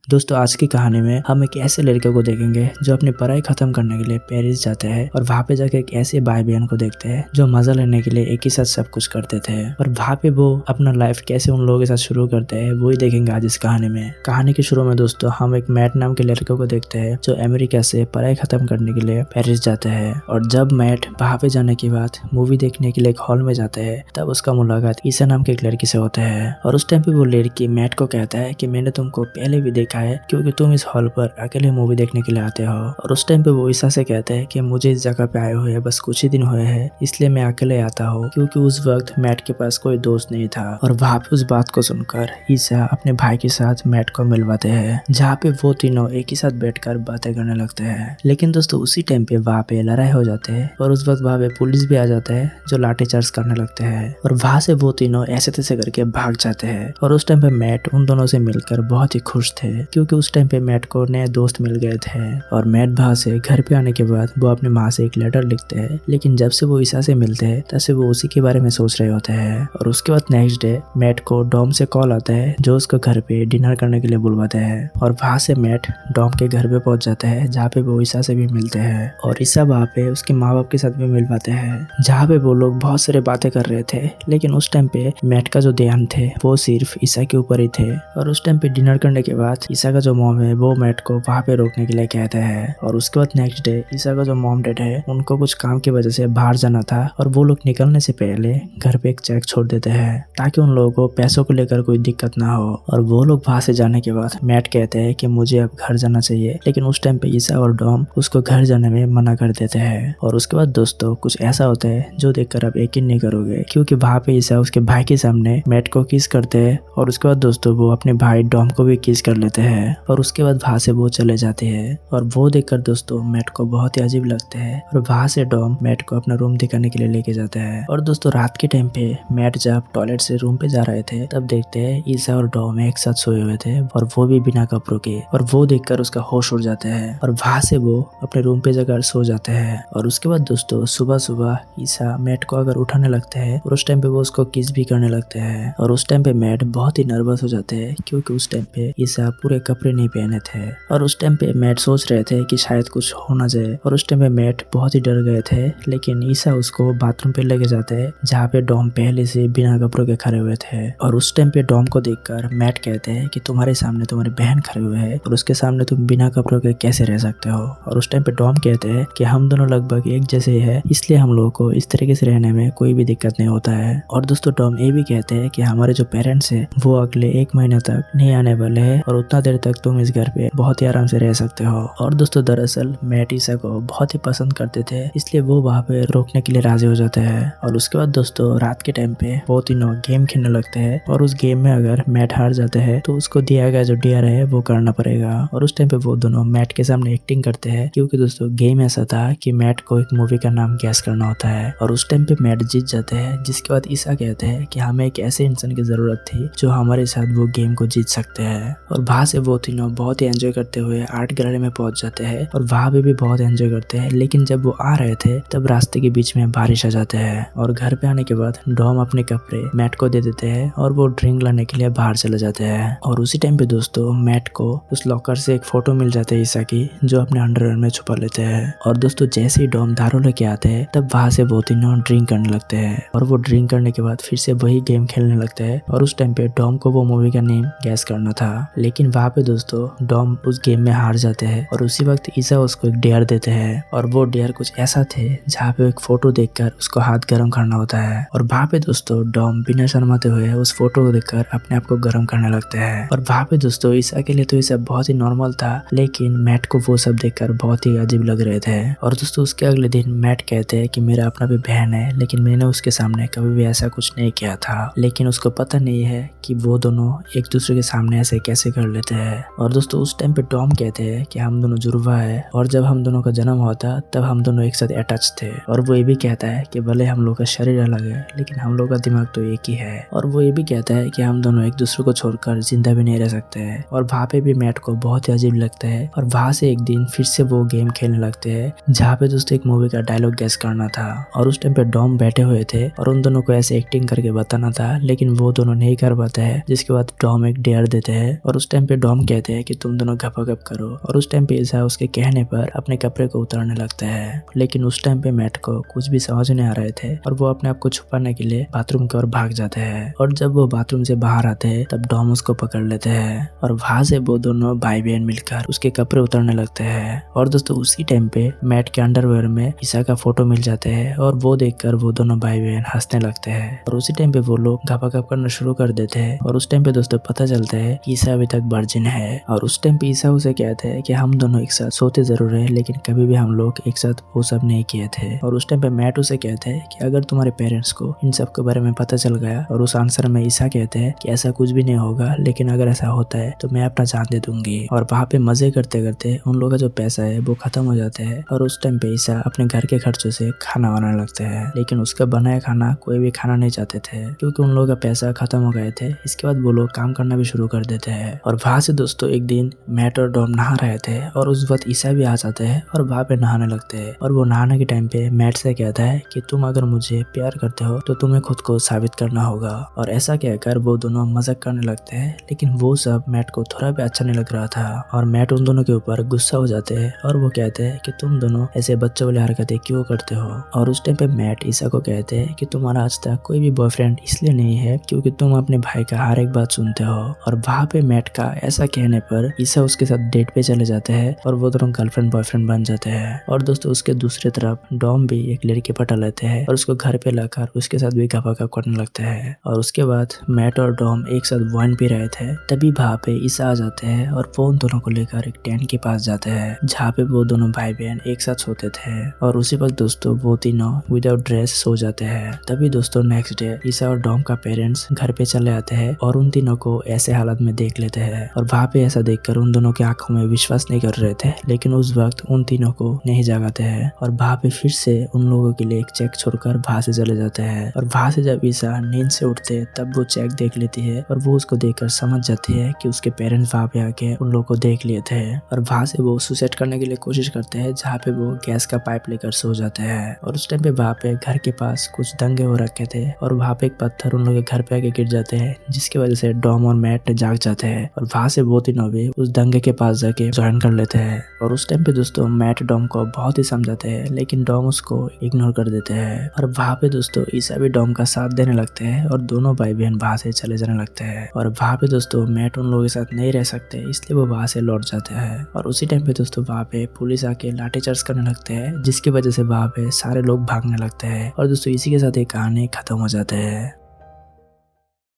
दोस्तों आज की कहानी में हम एक ऐसे लड़के को देखेंगे जो अपनी पढ़ाई खत्म करने के लिए पेरिस जाते हैं और वहाँ पे जाके एक ऐसे भाई बहन को देखते हैं जो मजा लेने के लिए एक ही साथ सब कुछ करते थे और वहाँ पे वो अपना लाइफ कैसे उन लोगों के साथ शुरू करते हैं वही देखेंगे आज इस कहानी में। कहानी के शुरू में दोस्तों हम एक मैट नाम के लड़के को देखते हैं जो अमेरिका से पढ़ाई खत्म करने के लिए पेरिस जाते हैं और जब मैट वहाँ पे जाने के बाद मूवी देखने के लिए एक हॉल में जाते हैं तब उसका मुलाकात ईसा नाम के एक लड़की से होता है और उस टाइम पे वो लड़की मैट को कहता है कि मैंने तुमको पहले भी देखा है क्योंकि तुम इस हॉल पर अकेले मूवी देखने के लिए आते हो। और उस टाइम पे वो ईसा से कहता है कि मुझे इस जगह पे आए हुए बस कुछ ही दिन हुए हैं इसलिए मैं अकेले आता हूँ क्योंकि उस वक्त मैट के पास कोई दोस्त नहीं था। और वहाँ पे उस बात को सुनकर ईसा अपने भाई के साथ मैट को मिलवाते हैं जहाँ पे वो तीनों एक ही साथ बैठकर बातें करने लगते हैं। लेकिन दोस्तों उसी टाइम पे वहाँ पे लड़ाई हो जाते हैं और उस वक्त वहाँ पे पुलिस भी आ जाता है जो लाठीचार्ज करने लगते हैं और वहाँ से वो तीनों ऐसे तैसे करके भाग जाते हैं। और उस टाइम पे मैट उन दोनों से मिलकर बहुत ही खुश थे क्योंकि उस टाइम पे मैट को नए दोस्त मिल गए थे। और मैट वहाँ से घर पे आने के बाद वो अपनी माँ से एक लेटर लिखते हैं लेकिन जब से वो ईसा से मिलते हैं तब से वो उसी के बारे में सोच रहे होते हैं। और उसके बाद नेक्स्ट डे मैट को डॉम से कॉल आता है जो उसको घर पे डिनर करने के लिए बुलवाते हैं और वहाँ से मैट डॉम के घर पे पहुंच जाता है जहाँ पे वो ईसा से भी मिलते हैं और ईसा वहाँ पे उसके माँ बाप के साथ भी मिलवाते हैं जहाँ पे वो लोग बहुत सारे बातें कर रहे थे। लेकिन उस टाइम पे मैट का जो ध्यान थे वो सिर्फ ईसा के ऊपर ही थे। और उस टाइम पे डिनर करने के बाद ईसा का जो मॉम है वो मैट को वहाँ पे रोकने के लिए कहते हैं। और उसके बाद नेक्स्ट डे ईसा का जो मॉम डैड है उनको कुछ काम की वजह से बाहर जाना था और वो लोग निकलने से पहले घर पे एक चेक छोड़ देते हैं ताकि उन लोगों को पैसों को लेकर कोई दिक्कत ना हो। और वो लोग वहाँ से जाने के बाद मैट कहते हैं कि मुझे अब घर जाना चाहिए लेकिन उस टाइम पे ईसा और डॉम उसको घर जाने में मना कर देते हैं। और उसके बाद दोस्तों कुछ ऐसा होता है जो देखकर आप यकीन नहीं करोगे क्योंकि वहाँ पे ईसा उसके भाई के सामने मैट को किस करते हैं और उसके बाद दोस्तों वो अपने भाई डॉम को भी किस कर लेते हैं और उसके बाद वहाँ से वो चले जाते हैं। और वो देखकर दोस्तों मैट को बहुत ही अजीब लगता है और वहाँ से डॉम मैट को अपना रूम दिखाने के लिए लेके जाता है। और दोस्तों रात के टाइम पे मैट जब टॉयलेट से रूम पे जा रहे थे तब देखते हैं ईसा और डॉम एक साथ सोए हुए थे और वो भी बिना कपड़ों के। और वो देखकर उसका होश उड़ जाता है और वहाँ से वो अपने रूम पे जाकर सो जाते हैं। और उसके बाद दोस्तों सुबह सुबह ईसा मैट को अगर उठाने लगते हैं और उस टाइम पे वो उसको किस भी करने लगते हैं। और उस टाइम पे मैट बहुत ही नर्वस हो जाते हैं क्योंकि उस टाइम पे ईसा पूरे कपड़े नहीं पहने थे। और उस टाइम पे मैट सोच रहे थे कि शायद कुछ हो ना जाए और उस टाइम पे मैट बहुत ही डर गए थे। लेकिन ईसा उसको बाथरूम पे लेके जाते हैं जहाँ पे डॉम पहले से बिना कपड़ों के खड़े हुए थे। और उस टाइम पे डॉम को देखकर मैट कहते हैं कि तुम्हारे सामने तुम्हारी बहन खड़े हुए है और उसके सामने तुम बिना कपड़ों के कैसे रह सकते हो। और उस टाइम पे डॉम कहते हैं कि हम दोनों लगभग एक जैसे है इसलिए हम लोगों को इस तरीके से रहने में कोई भी दिक्कत नहीं होता है। और दोस्तों डॉम ये भी कहते हैं कि हमारे जो पेरेंट्स है वो अगले 1 महीने तक नहीं आने वाले हैं और उतना देर तक तुम इस घर पे बहुत ही आराम से रह सकते हो। और दोस्तों दरअसल मैट ईसा को बहुत ही पसंद करते थे इसलिए वो वहाँ पे रोकने के लिए राजी हो जाते हैं। और उसके बाद दोस्तों रात के टाइम पे वो तीनों गेम खेलने लगते हैं और उस गेम में अगर मैट हार जाते हैं तो उसको दिया गया जो डियर है वो करना पड़ेगा। और उस टाइम पे वो दोनों मैट के सामने एक्टिंग करते हैं क्योंकि दोस्तों गेम ऐसा था कि मैट को एक मूवी का नाम गैस करना होता है। और उस टाइम पे मैट जीत जाते हैं जिसके बाद ईसा कहते हैं कि हमें एक ऐसे इंसान की जरूरत थी जो हमारे साथ वो गेम को जीत सकते हैं। और वहाँ से वो तीनों बहुत ही एंजॉय करते हुए आर्ट गैलरी में पहुंच जाते हैं और वहाँ पे भी बहुत एंजॉय करते हैं। लेकिन जब वो आ रहे थे तब रास्ते के बीच में बारिश आ जाते हैं और घर पे आने के बाद डॉम अपने कपड़े मैट को दे देते हैं और वो ड्रिंक लाने के लिए बाहर चले जाते हैं। और उसी टाइम पे दोस्तों मैट को उस लॉकर से एक फोटो मिल जाती है ईसा की जो अपने अंडरवेयर में छुपा लेते हैं। और दोस्तों जैसे ही डॉम दारू लेके आते हैं तब वहाँ से वो तीनों ड्रिंक करने लगते हैं और वो ड्रिंक करने के बाद फिर से वही गेम खेलने लगते हैं। और उस टाइम पे डॉम को वो मूवी का नेम गैस करना था लेकिन वहाँ पे दोस्तों डॉम उस गेम में हार जाते हैं और उसी वक्त ईसा उसको एक डेयर देते हैं। और वो डेयर कुछ ऐसा थे जहाँ पे एक फोटो देखकर उसको हाथ गर्म करना होता है। और वहाँ पे दोस्तों डॉम बिना शर्माते हुए उस फोटो को देखकर अपने आप को गर्म करने लगते हैं। और वहाँ पे दोस्तों ईसा के लिए तो ये सब बहुत ही नॉर्मल था लेकिन मैट को वो सब देखकर बहुत ही अजीब लग रहे थे। और दोस्तों उसके अगले दिन मैट कहते हैं कि मेरा अपना भी बहन है लेकिन मैंने उसके सामने कभी भी ऐसा कुछ नहीं किया था। लेकिन उसको पता नहीं है कि वो दोनों एक दूसरे के सामने ऐसे कैसे कर लेते हैं। और दोस्तों उस टाइम पे टॉम कहते हैं कि हम दोनों जुड़वा है और जब हम दोनों का जन्म हुआ था तब हम दोनों एक साथ अटैच थे। और वो ये भी कहता है कि भले हम लोग का शरीर अलग है लेकिन हम लोग का दिमाग तो एक ही है। और वो ये भी कहता है कि हम दोनों एक दूसरे को छोड़कर जिंदा भी नहीं रह सकते हैं। और वहाँ पे भी मैट को बहुत ही अजीब लगता है और वहाँ से एक दिन फिर से वो गेम खेलने लगते हैं जहाँ पे दोस्तों एक मूवी का डायलॉग गैस करना था। और उस टाइम पे डॉम बैठे हुए थे और उन दोनों को ऐसे एक्टिंग करके बताना था लेकिन वो दोनों नहीं कर पाते हैं जिसके बाद टॉम एक डेयर देते हैं। और उस टाइम पे पे डॉम कहते हैं कि तुम दोनों गप करो, और उस टाइम पे ईसा उसके कहने पर अपने कपड़े को उतारने लगता है। लेकिन उस टाइम पे मैट को कुछ भी समझ नहीं आ रहे थे और वो अपने आप को छुपाने के लिए बाथरूम की ओर भाग जाते हैं। और जब वो बाथरूम से बाहर आते हैं तब डॉम उसको पकड़ लेते हैं और वहां से वो दोनों भाई बहन मिलकर उसके कपड़े उतारने लगते हैं। और दोस्तों उसी टाइम पे मैट के अंडरवेयर में ईसा का फोटो मिल जाते हैं और वो देखकर वो दोनों भाई बहन हंसने लगते हैं। और उसी टाइम पे वो लोग गप करना शुरू कर देते हैं। और उस टाइम पे दोस्तों पता चलता है कि ईसा अभी तक वर्जिन है। और उस टाइम पे ईसा उसे कहते हैं कि हम दोनों एक साथ सोते जरूर है लेकिन कभी भी हम लोग एक साथ वो सब नहीं किए थे। और उस टाइम पे मैट उसे कहते हैं कि अगर तुम्हारे पेरेंट्स को इन सब के बारे में पता चल गया, और उस आंसर में ईसा कहते हैं कि ऐसा कुछ भी नहीं होगा, लेकिन अगर ऐसा होता है तो मैं अपना जान दे दूंगी। और वहाँ पे मजे करते करते उन लोगों का जो पैसा है वो खत्म हो जाता है। और उस टाइम पे ईसा अपने घर के खर्चों से खाना बनाने लगते हैं, लेकिन उसका बनाया खाना कोई भी खाना नहीं चाहते थे क्योंकि उन लोगों का पैसा खत्म हो गए थे। इसके बाद वो लोग काम करना भी शुरू कर देते हैं। और वहाँ से दोस्तों एक दिन मैट और डॉम नहा रहे थे और उस वक्त ईसा भी आ जाते हैं और वहाँ पे नहाने लगते हैं। और वो नहाने के टाइम पे मैट से कहता है कि तुम अगर मुझे प्यार करते हो तो तुम्हें खुद को साबित करना होगा। और ऐसा कहकर वो दोनों मजाक करने लगते हैं, लेकिन वो सब मैट को थोड़ा भी अच्छा नहीं लग रहा था। और मैट उन दोनों के ऊपर गुस्सा हो जाते हैं और वो कहते हैं कि तुम दोनों ऐसे बच्चों वाली हरकतें क्यों करते हो। और उस टाइम पे मैट ईसा को कहते हैं कि तुम्हारा आज तक कोई भी बॉयफ्रेंड इसलिए नहीं है क्योंकि तुम अपने भाई का हर एक बात सुनते हो। और वहाँ पे मैट का ऐसा कहने पर ईसा उसके साथ डेट पे चले जाते हैं और वो दोनों गर्लफ्रेंड बॉयफ्रेंड बन जाते हैं। और दोस्तों उसके दूसरी तरफ डॉम भी एक लड़की पटा लेते हैं और उसको घर पे लाकर उसके साथ भी गप करने लगते हैं। और उसके बाद मैट और डॉम एक साथ वाइन पी रहे थे, तभी वहाँ पे ईसा आ जाते हैं और वो उन दोनों को लेकर एक टेंट के पास जाते हैं जहाँ पे वो दोनों भाई बहन एक साथ सोते थे। और उसी वक्त दोस्तों वो तीनों विदाउट ड्रेस सो जाते हैं। तभी दोस्तों नेक्स्ट डे ईसा और डॉम का पेरेंट्स घर पे चले आते हैं और उन तीनों को ऐसे हालत में देख लेते हैं। और वहाँ पे ऐसा देखकर उन दोनों की आंखों में विश्वास नहीं कर रहे थे, लेकिन उस वक्त उन तीनों को नहीं जगाते हैं। और वहाँ पे फिर से उन लोगों के लिए एक चेक छोड़कर वहाँ से चले जाते हैं। और वहाँ से जब ईसा नींद से उठते तब वो चेक देख लेती है और वो उसको देखकर समझ जाती है कि उसके पेरेंट्स वहाँ पे आके उन लोगों को देख लिए थे। और वहाँ से वो सुसाइड करने के लिए कोशिश करते हैं जहाँ पे वो गैस का पाइप लेकर सो जाते हैं। और उस टाइम पे वहाँ पे घर के पास कुछ दंगे हो रखे थे और वहाँ पे एक पत्थर उन लोगों के घर पे आके गिर जाते हैं, जिसकी वजह से डॉम और मैट जाग जाते हैं। और वहाँ से वो तीनों भी उस दंगे के पास जाके ज्वाइन कर लेते हैं। और उस टाइम पे दोस्तों मैट डॉम को बहुत ही समझाते हैं, लेकिन डॉम उसको इग्नोर कर देते हैं। और वहाँ पे दोस्तों ईसा भी डॉम का साथ देने लगते हैं और दोनों भाई बहन वहाँ से चले जाने लगते हैं। और वहाँ पे दोस्तों मैट उन लोगों के साथ नहीं रह सकते, इसलिए वो वहाँ से लौट जाते हैं। और उसी टाइम पे दोस्तों वहाँ पे पुलिस आके लाठीचार्ज करने लगते हैं, जिसकी वजह से वहाँ पे सारे लोग भागने लगते हैं। और दोस्तों इसी के साथ ये कहानी खत्म हो जाते हैं।